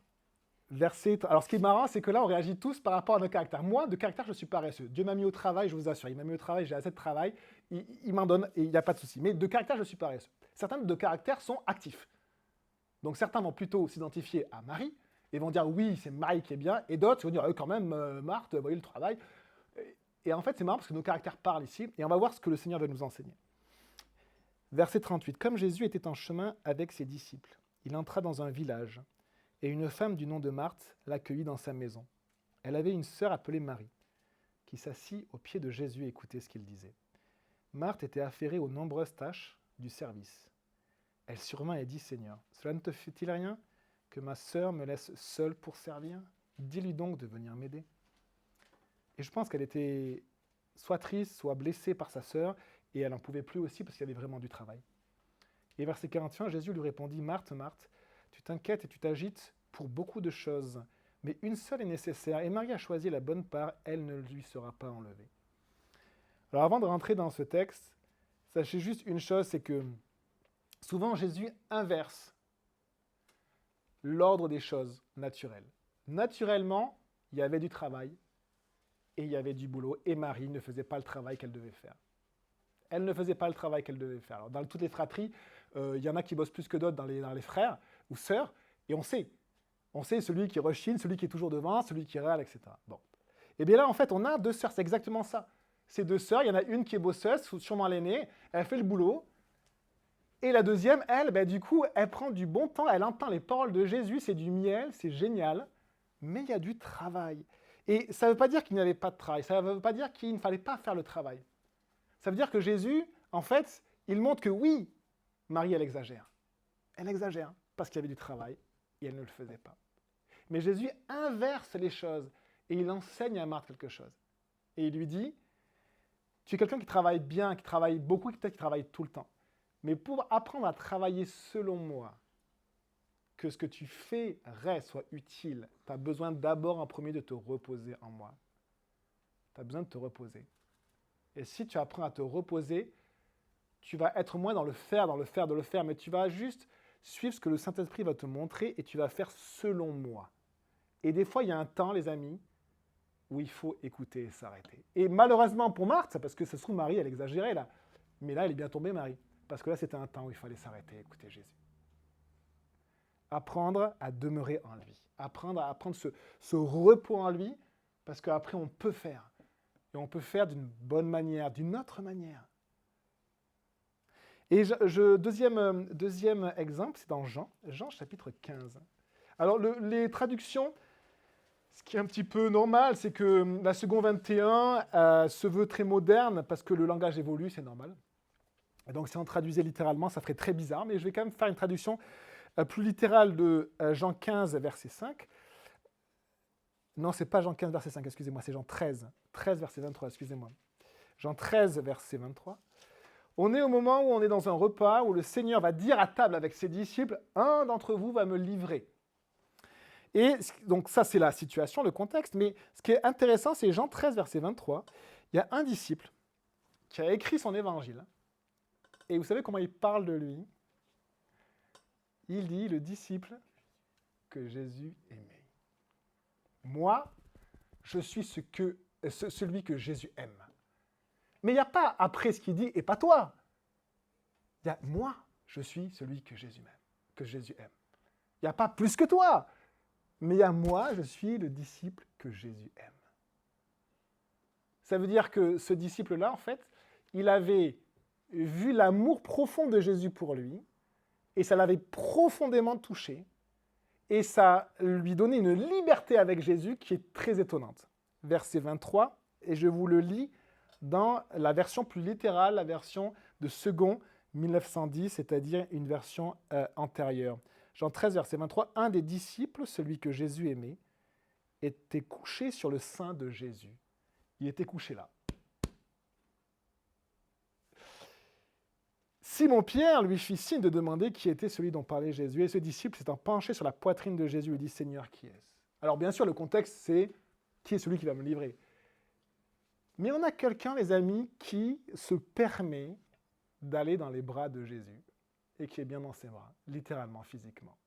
Alors ce qui est marrant, c'est que là, on réagit tous par rapport à nos caractères. Moi, de caractère, je suis paresseux. Dieu m'a mis au travail, je vous assure. Il m'a mis au travail, j'ai assez de travail. il m'en donne et il n'y a pas de souci. Mais de caractère, je suis paresseux. Certains de caractère sont actifs. Donc certains vont plutôt s'identifier à Marie et vont dire oui, c'est Marie qui est bien, et d'autres vont dire quand même, Marthe, vous voyez le travail. Et en fait, c'est marrant parce que nos caractères parlent ici, et on va voir ce que le Seigneur veut nous enseigner. Verset 38. Comme Jésus était en chemin avec ses disciples, il entra dans un village, et une femme du nom de Marthe l'accueillit dans sa maison. Elle avait une sœur appelée Marie, qui s'assit aux pieds de Jésus et écoutait ce qu'il disait. Marthe était affairée aux nombreuses tâches du service. Elle survint et dit, Seigneur, cela ne te fait-il rien que ma sœur me laisse seule pour servir? Dis-lui donc de venir m'aider. Et je pense qu'elle était soit triste, soit blessée par sa sœur, et elle n'en pouvait plus aussi parce qu'il y avait vraiment du travail. Et verset 41, Jésus lui répondit, Marthe, Marthe, tu t'inquiètes et tu t'agites pour beaucoup de choses, mais une seule est nécessaire, et Marie a choisi la bonne part, elle ne lui sera pas enlevée. Alors avant de rentrer dans ce texte, sachez juste une chose, c'est que souvent Jésus inverse l'ordre des choses naturelles. Naturellement, il y avait du travail et il y avait du boulot, et Marie ne faisait pas le travail qu'elle devait faire. Elle ne faisait pas le travail qu'elle devait faire. Alors, dans toutes les fratries, il y en a qui bossent plus que d'autres dans les frères ou sœurs, et on sait. On sait celui qui rechigne, celui qui est toujours devant, celui qui râle, etc. Bon. Et bien là, en fait, on a deux sœurs, c'est exactement ça. Ces deux sœurs, il y en a une qui est bosseuse, sûrement l'aînée, elle fait le boulot, et la deuxième, elle, ben, du coup, elle prend du bon temps, elle entend les paroles de Jésus, c'est du miel, c'est génial, mais il y a du travail. Et ça ne veut pas dire qu'il n'y avait pas de travail, ça ne veut pas dire qu'il ne fallait pas faire le travail. Ça veut dire que Jésus, en fait, il montre que oui, Marie, elle exagère. Elle exagère parce qu'il y avait du travail et elle ne le faisait pas. Mais Jésus inverse les choses et il enseigne à Marthe quelque chose. Et il lui dit, tu es quelqu'un qui travaille bien, qui travaille beaucoup, peut-être qui travaille tout le temps. Mais pour apprendre à travailler selon moi, que ce que tu fais soit utile, tu as besoin d'abord en premier de te reposer en moi. Tu as besoin de te reposer. Et si tu apprends à te reposer, tu vas être moins dans le faire, mais tu vas juste suivre ce que le Saint-Esprit va te montrer et tu vas faire selon moi. Et des fois, il y a un temps, les amis, où il faut écouter et s'arrêter. Et malheureusement pour Marthe, c'est parce que ça se trouve, Marie, elle exagérait là. Mais là, elle est bien tombée, Marie. Parce que là, c'était un temps où il fallait s'arrêter et écouter Jésus. Apprendre à demeurer en lui. Apprendre à prendre ce repos en lui, parce qu'après, on peut faire. Et on peut faire d'une bonne manière, d'une autre manière. Et deuxième exemple, c'est dans Jean chapitre 15. Alors, les traductions, ce qui est un petit peu normal, c'est que la seconde 21 se veut très moderne, parce que le langage évolue, c'est normal. Et donc, si on traduisait littéralement, ça ferait très bizarre, mais je vais quand même faire une traduction plus littérale de Jean 15, verset 5. Non, ce n'est pas Jean 15, verset 5, excusez-moi, c'est Jean 13. 13, verset 23, excusez-moi. Jean 13, verset 23. On est au moment où on est dans un repas, où le Seigneur va dire à table avec ses disciples, « Un d'entre vous va me livrer. » Et donc ça, c'est la situation, le contexte. Mais ce qui est intéressant, c'est Jean 13, verset 23. Il y a un disciple qui a écrit son évangile. Et vous savez comment il parle de lui? Il dit, le disciple que Jésus aimait. Moi, je suis celui que Jésus aime. Mais il n'y a pas après ce qu'il dit, et pas toi. Il y a moi, je suis celui que Jésus aime. Il n'y a pas plus que toi. Mais il y a moi, je suis le disciple que Jésus aime. Ça veut dire que ce disciple-là, en fait, il avait vu l'amour profond de Jésus pour lui, et ça l'avait profondément touché, et ça lui donnait une liberté avec Jésus qui est très étonnante. Verset 23, et je vous le lis dans la version plus littérale, la version de second 1910, c'est-à-dire une version antérieure. Jean 13, verset 23, un des disciples, celui que Jésus aimait, était couché sur le sein de Jésus. Il était couché là. Simon-Pierre lui fit signe de demander qui était celui dont parlait Jésus, et ce disciple s'étant penché sur la poitrine de Jésus, lui dit « Seigneur, qui est-ce » Alors bien sûr, le contexte, c'est « Qui est celui qui va me livrer ?» Mais on a quelqu'un, les amis, qui se permet d'aller dans les bras de Jésus, et qui est bien dans ses bras, littéralement, physiquement.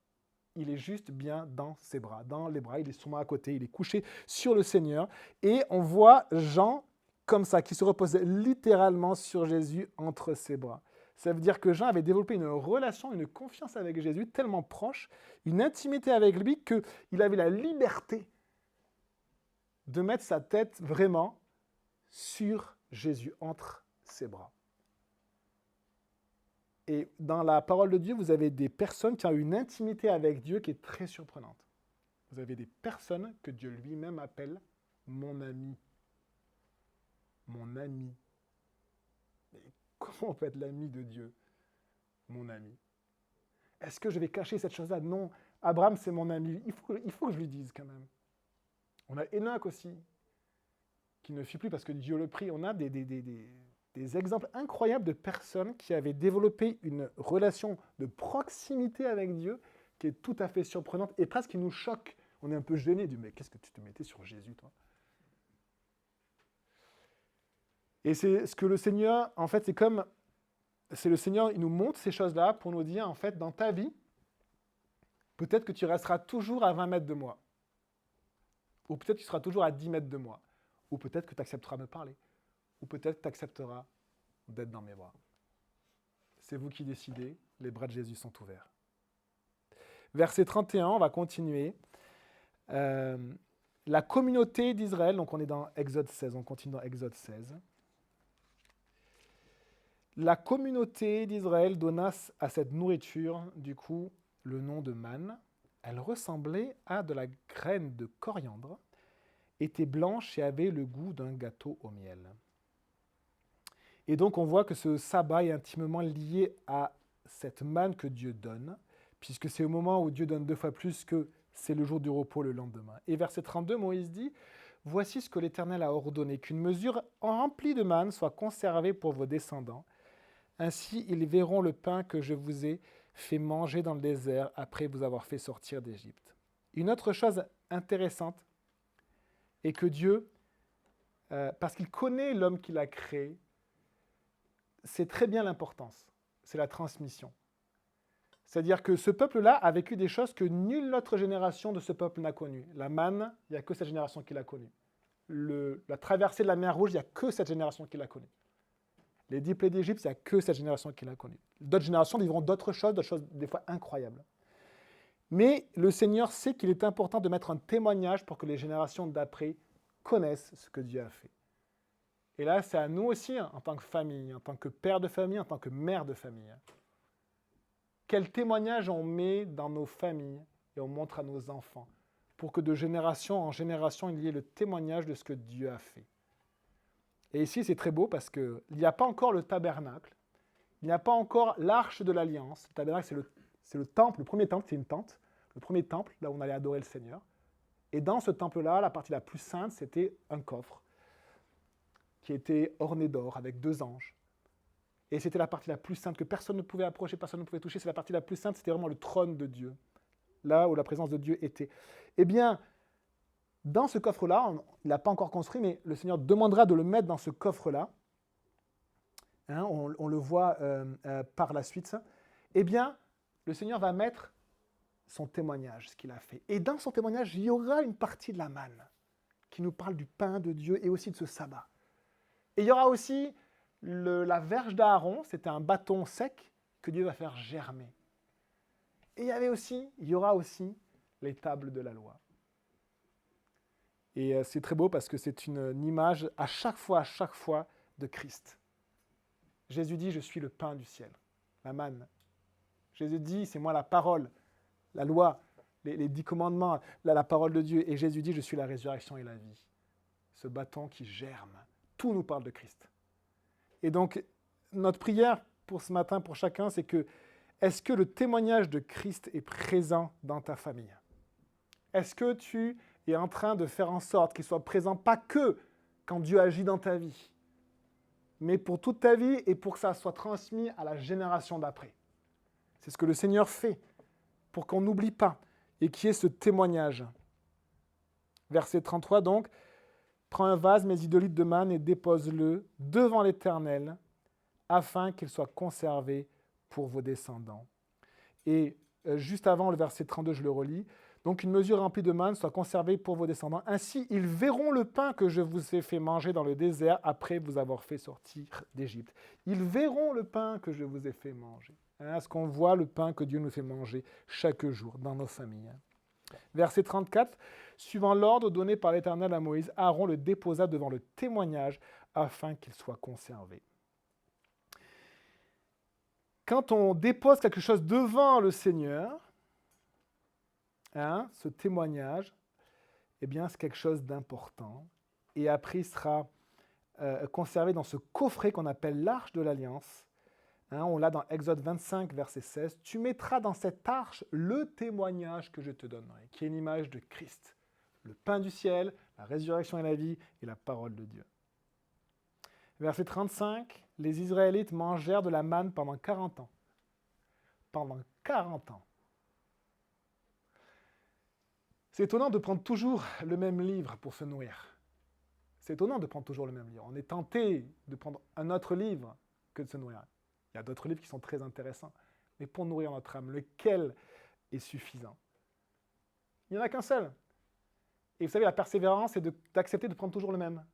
Il est juste bien dans ses bras, dans les bras, il est souvent à côté, il est couché sur le Seigneur, et on voit Jean comme ça, qui se reposait littéralement sur Jésus entre ses bras. Ça veut dire que Jean avait développé une relation, une confiance avec Jésus tellement proche, une intimité avec lui, qu'il avait la liberté de mettre sa tête vraiment sur Jésus, entre ses bras. Et dans la parole de Dieu, vous avez des personnes qui ont une intimité avec Dieu qui est très surprenante. Vous avez des personnes que Dieu lui-même appelle mon ami. Mon ami. Mais comment on peut être l'ami de Dieu? Mon ami. Est-ce que je vais cacher cette chose-là? Non. Abraham, c'est mon ami. Il faut que je lui dise quand même. On a Enoch aussi, qui ne fit plus parce que Dieu le prie. On a des exemples incroyables de personnes qui avaient développé une relation de proximité avec Dieu qui est tout à fait surprenante et presque qui nous choque. On est un peu gêné du mais qu'est-ce que tu te mettais sur Jésus, toi? Et c'est ce que le Seigneur, en fait, c'est le Seigneur, il nous montre ces choses-là pour nous dire, en fait, dans ta vie, peut-être que tu resteras toujours à 20 mètres de moi. Ou peut-être que tu seras toujours à 10 mètres de moi. Ou peut-être que tu accepteras de me parler. Ou peut-être que tu accepteras d'être dans mes bras. C'est vous qui décidez, les bras de Jésus sont ouverts. Verset 31, on va continuer. La communauté d'Israël, donc on est dans Exode 16, on continue dans Exode 16. La communauté d'Israël donna à cette nourriture, du coup, le nom de manne. Elle ressemblait à de la graine de coriandre, était blanche et avait le goût d'un gâteau au miel. Et donc on voit que ce sabbat est intimement lié à cette manne que Dieu donne, puisque c'est au moment où Dieu donne 2 fois plus que c'est le jour du repos le lendemain. Et verset 32, Moïse dit « Voici ce que l'Éternel a ordonné, qu'une mesure remplie de manne soit conservée pour vos descendants. Ainsi, ils verront le pain que je vous ai fait manger dans le désert après vous avoir fait sortir d'Égypte. » Une autre chose intéressante est que Dieu, parce qu'il connaît l'homme qu'il a créé, c'est très bien l'importance, c'est la transmission. C'est-à-dire que ce peuple-là a vécu des choses que nulle autre génération de ce peuple n'a connues. La manne, il n'y a que cette génération qui l'a connue. La traversée de la mer Rouge, il n'y a que cette génération qui l'a connue. Les 10 plaies d'Égypte, il n'y a que cette génération qui l'a connue. D'autres générations vivront d'autres choses des fois incroyables. Mais le Seigneur sait qu'il est important de mettre un témoignage pour que les générations d'après connaissent ce que Dieu a fait. Et là, c'est à nous aussi, en tant que famille, en tant que père de famille, en tant que mère de famille. Quel témoignage on met dans nos familles et on montre à nos enfants pour que de génération en génération, il y ait le témoignage de ce que Dieu a fait. Et ici, c'est très beau parce qu'il n'y a pas encore le tabernacle, il n'y a pas encore l'arche de l'alliance. Le tabernacle, c'est le temple, le premier temple, c'est une tente, le premier temple, là où on allait adorer le Seigneur. Et dans ce temple-là, la partie la plus sainte, c'était un coffre qui était orné d'or avec 2 anges. Et c'était la partie la plus sainte que personne ne pouvait approcher, personne ne pouvait toucher. C'est la partie la plus sainte, c'était vraiment le trône de Dieu, là où la présence de Dieu était. Eh bien, dans ce coffre-là, il n'a pas encore construit, mais le Seigneur demandera de le mettre dans ce coffre-là. Hein, on le voit par la suite. Eh bien, le Seigneur va mettre son témoignage, ce qu'il a fait. Et dans son témoignage, il y aura une partie de la manne qui nous parle du pain de Dieu et aussi de ce sabbat. Et il y aura aussi la verge d'Aaron, c'était un bâton sec que Dieu va faire germer. Et il y aura aussi les tables de la loi. Et c'est très beau parce que c'est une image à chaque fois de Christ. Jésus dit, je suis le pain du ciel, la manne. Jésus dit, c'est moi la parole, la loi, les 10 commandements, la parole de Dieu. Et Jésus dit, je suis la résurrection et la vie. Ce bâton qui germe, tout nous parle de Christ. Et donc, notre prière pour ce matin, pour chacun, c'est que, est-ce que le témoignage de Christ est présent dans ta famille? Est-ce que tu es en train de faire en sorte qu'il soit présent, pas que quand Dieu agit dans ta vie, mais pour toute ta vie et pour que ça soit transmis à la génération d'après? C'est ce que le Seigneur fait pour qu'on n'oublie pas et qu'il y ait ce témoignage. Verset 33 donc, prends un vase, mets 2 litres de manne et dépose-le devant l'Éternel, afin qu'il soit conservé pour vos descendants. Et juste avant le verset 32, je le relis. Donc une mesure remplie de manne soit conservée pour vos descendants. Ainsi, ils verront le pain que je vous ai fait manger dans le désert après vous avoir fait sortir d'Égypte. Ils verront le pain que je vous ai fait manger. Est-ce qu'on voit le pain que Dieu nous fait manger chaque jour dans nos familles? Verset 34, suivant l'ordre donné par l'Éternel à Moïse, Aaron le déposa devant le témoignage afin qu'il soit conservé. Quand on dépose quelque chose devant le Seigneur, ce témoignage, eh bien, c'est quelque chose d'important. Et après, il sera conservé dans ce coffret qu'on appelle l'Arche de l'Alliance. On l'a dans Exode 25, verset 16. « Tu mettras dans cette arche le témoignage que je te donnerai, qui est une image de Christ, le pain du ciel, la résurrection et la vie, et la parole de Dieu. » Verset 35, « Les Israélites mangèrent de la manne pendant 40 ans. » Pendant 40 ans. C'est étonnant de prendre toujours le même livre pour se nourrir. C'est étonnant de prendre toujours le même livre. On est tenté de prendre un autre livre que de se nourrir. Il y a d'autres livres qui sont très intéressants. Mais pour nourrir notre âme, lequel est suffisant? Il n'y en a qu'un seul. Et vous savez, la persévérance, c'est d'accepter de prendre toujours le même.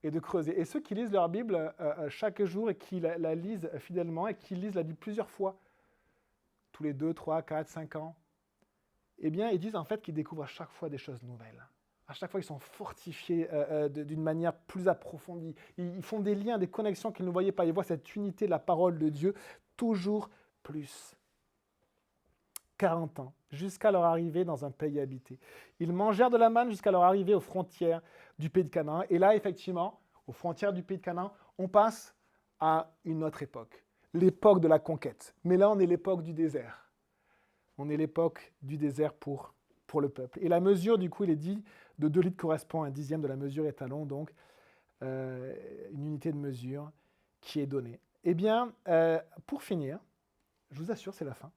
Et de creuser. Et ceux qui lisent leur Bible chaque jour et qui la lisent fidèlement et qui lisent la Bible plusieurs fois, tous les 2, 3, 4, 5 ans, eh bien, ils disent en fait qu'ils découvrent à chaque fois des choses nouvelles. À chaque fois, ils sont fortifiés d'une manière plus approfondie. Ils font des liens, des connexions qu'ils ne voyaient pas. Ils voient cette unité de la parole de Dieu toujours plus. 40 ans, jusqu'à leur arrivée dans un pays habité. Ils mangèrent de la manne jusqu'à leur arrivée aux frontières du pays de Canaan. Et là, effectivement, aux frontières du pays de Canaan, on passe à une autre époque. L'époque de la conquête. Mais là, on est l'époque du désert. On est l'époque du désert pour le peuple. Et la mesure, du coup, il est dit, de 2 litres correspond à 1/10 de la mesure étalon, donc une unité de mesure qui est donnée. Eh bien, pour finir, je vous assure, c'est la fin.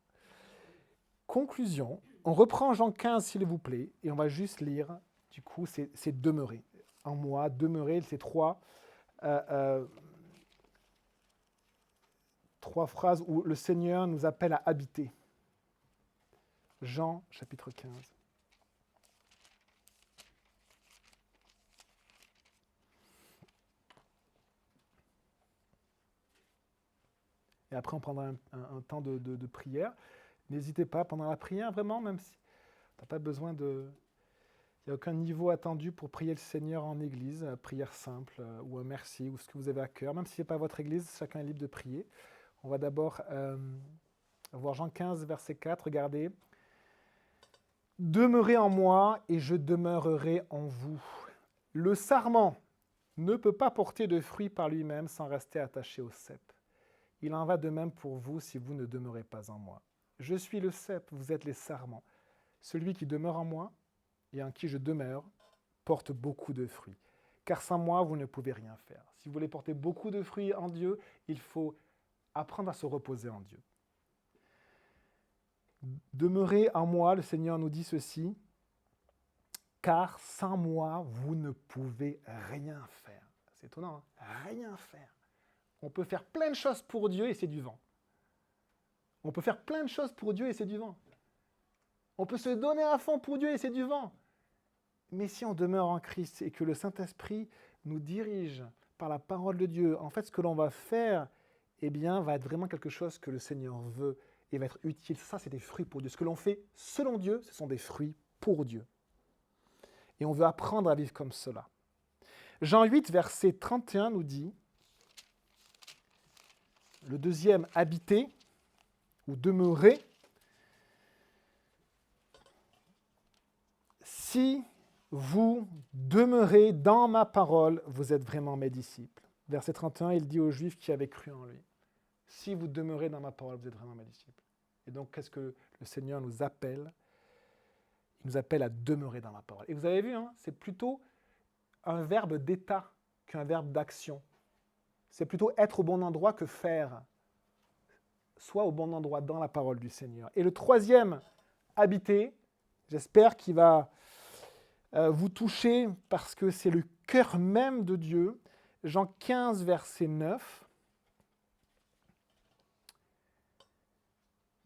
Conclusion, on reprend Jean 15, s'il vous plaît, et on va juste lire, du coup, c'est demeurer. En moi, demeurer, c'est 3 phrases où le Seigneur nous appelle à habiter. Jean, chapitre 15. Et après, on prendra un temps de prière. N'hésitez pas, pendant la prière, vraiment, même si tu n'as pas besoin de... Il n'y a aucun niveau attendu pour prier le Seigneur en église, prière simple, ou un merci, ou ce que vous avez à cœur. Même si ce n'est pas votre église, chacun est libre de prier. On va d'abord voir Jean 15, verset 4, regardez. « Demeurez en moi, et je demeurerai en vous. Le sarment ne peut pas porter de fruits par lui-même sans rester attaché au cep. Il en va de même pour vous si vous ne demeurez pas en moi. Je suis le cep, vous êtes les sarments. Celui qui demeure en moi et en qui je demeure porte beaucoup de fruits. Car sans moi, vous ne pouvez rien faire. » Si vous voulez porter beaucoup de fruits en Dieu, il faut apprendre à se reposer en Dieu. Demeurez en moi, le Seigneur nous dit ceci, car sans moi, vous ne pouvez rien faire. C'est étonnant, hein? Rien faire. On peut faire plein de choses pour Dieu et c'est du vent. On peut faire plein de choses pour Dieu et c'est du vent. On peut se donner à fond pour Dieu et c'est du vent. Mais si on demeure en Christ et que le Saint-Esprit nous dirige par la parole de Dieu, en fait, ce que l'on va faire, eh bien, va être vraiment quelque chose que le Seigneur veut et va être utile. Ça, c'est des fruits pour Dieu. Ce que l'on fait selon Dieu, ce sont des fruits pour Dieu. Et on veut apprendre à vivre comme cela. Jean 8, verset 31 nous dit, le deuxième, habiter ou demeurer. Si vous demeurez dans ma parole, vous êtes vraiment mes disciples. Verset 31, il dit aux Juifs qui avaient cru en lui. Si vous demeurez dans ma parole, vous êtes vraiment mes disciples. Et donc, qu'est-ce que le Seigneur nous appelle? Il nous appelle à demeurer dans la parole. Et vous avez vu, hein, c'est plutôt un verbe d'état qu'un verbe d'action. C'est plutôt être au bon endroit que faire. Soit au bon endroit dans la parole du Seigneur. Et le troisième, habiter, j'espère qu'il va vous toucher parce que c'est le cœur même de Dieu. Jean 15, verset 9.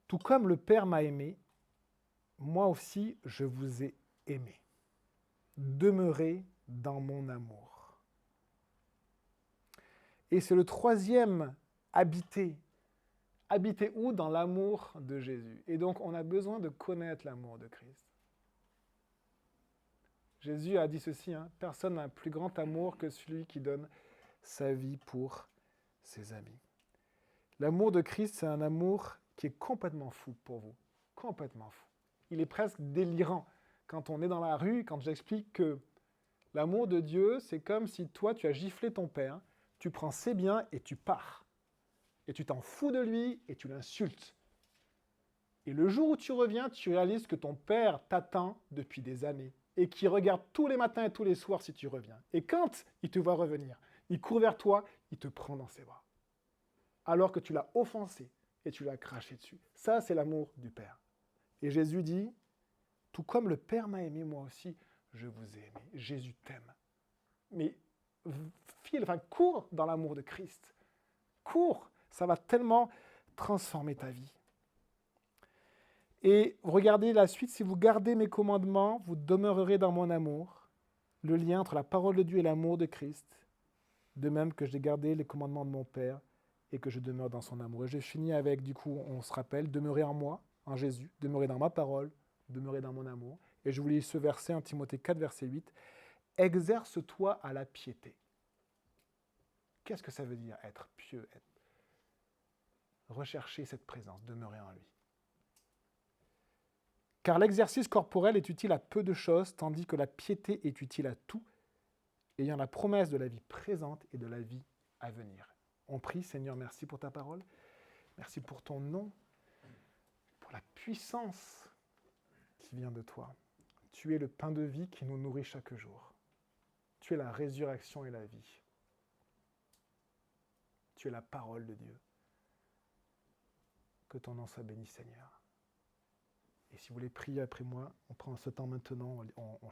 Tout comme le Père m'a aimé, moi aussi, je vous ai aimé. Demeurez dans mon amour. Et c'est le troisième, habiter. Habiter où? Dans l'amour de Jésus. Et donc, on a besoin de connaître l'amour de Christ. Jésus a dit ceci, personne n'a un plus grand amour que celui qui donne sa vie pour ses amis. L'amour de Christ, c'est un amour qui est complètement fou pour vous. Complètement fou. Il est presque délirant. Quand on est dans la rue, quand j'explique que l'amour de Dieu, c'est comme si toi, tu as giflé ton père, tu prends ses biens et tu pars. Et tu t'en fous de lui et tu l'insultes. Et le jour où tu reviens, tu réalises que ton père t'attend depuis des années et qu'il regarde tous les matins et tous les soirs si tu reviens. Et quand il te voit revenir, il court vers toi, il te prend dans ses bras. Alors que tu l'as offensé et tu l'as craché dessus. Ça, c'est l'amour du Père. Et Jésus dit, tout comme le Père m'a aimé, moi aussi, je vous ai aimé. Jésus t'aime. Mais cours dans l'amour de Christ. Cours, ça va tellement transformer ta vie. Et regardez la suite, si vous gardez mes commandements, vous demeurerez dans mon amour. Le lien entre la parole de Dieu et l'amour de Christ. De même que j'ai gardé les commandements de mon Père et que je demeure dans son amour. Et je finis avec, du coup, on se rappelle, demeurer en moi, en Jésus, demeurer dans ma parole, demeurer dans mon amour. Et je vous lis ce verset, 1 Timothée 4, verset 8. Exerce-toi à la piété. Qu'est-ce que ça veut dire être pieux, rechercher cette présence, demeurer en lui. Car l'exercice corporel est utile à peu de choses, tandis que la piété est utile à tout, ayant la promesse de la vie présente et de la vie à venir. On prie, Seigneur, merci pour ta parole, merci pour ton nom, pour la puissance qui vient de toi. Tu es le pain de vie qui nous nourrit chaque jour. Tu es la résurrection et la vie. Tu es la parole de Dieu. Que ton nom soit béni, Seigneur. Et si vous voulez prier après moi, on prend ce temps maintenant, on